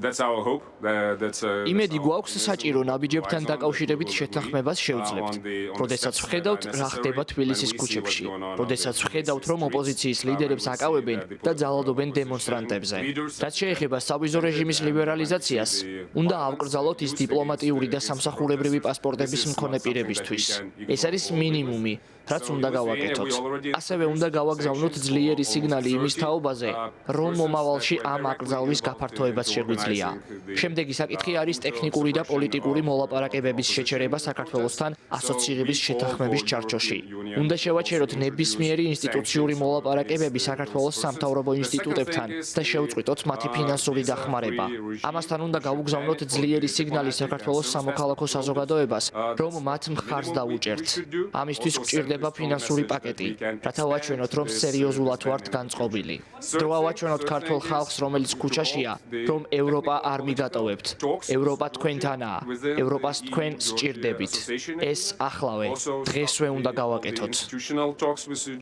that's our hope. იმედი გვაქვს საჭირო ნაბიჯებთან დაკავშირებით შეთანხმებას შევძლებთ. როდესაც ვხედავთ, რა ხდება თბილისის ქუჩებში. როდესაც ვხედავთ, რომ ოპოზიციის ლიდერებს აკავებენ და ძალადობენ დემონსტრანტებზე. რაც შეეხება სავიზო რეჟიმის ლიბერალიზაციას, უნდა ავკრძალოთ ის დიპლომატიური და სამსახურებრივი პასპორტების მქონე პირებისთვის. ეს არის მინიმუმი, რაც უნდა გავაკეთოთ. ასევე უნდა გავაგზავნოთ ძლიერი სიგნალი იმის თაობაზე, რომ მომავალში ამ აკრძალვის გაფართოებას შეგვიძლია. შემდეგი საკითხი არის ტექნიკური და პოლიტიკური მოლაპარაკებების შეჩერება საქართველოსთან ასოცირების შეთანხმების ჩარჩოში. უნდა შევაჩეროთ ნებისმიერი ინსტიტუციური მოლაპარაკებები საქართველოს სამთავრობო ინსტიტუტებთან და შევწყვიტოთ მათი ფინანსური დახმარება. ამასთან უნდა გავუგზავნოთ ძლიერი სიგნალი საქართველოს სამოქალაქო საზოგადოებას, რომ მათ მხარს დაუჭერთ. ამისთვის გვჭირდება ფინანსური პაკეტი, რათა ვაჩვენოთ, რომ სერიოზულად ვართ განწყობილი. დროა ვაჩვენოთ ქართულ ხალხს, რომელიც ქუჩაშია, რომ ევროპა არ მიგატოვებთ. ევროპა თქვენთანაა. ევროპას თქვენ სჭირდებით. ეს ახლავე დღესვე უნდა გავაკეთოთ.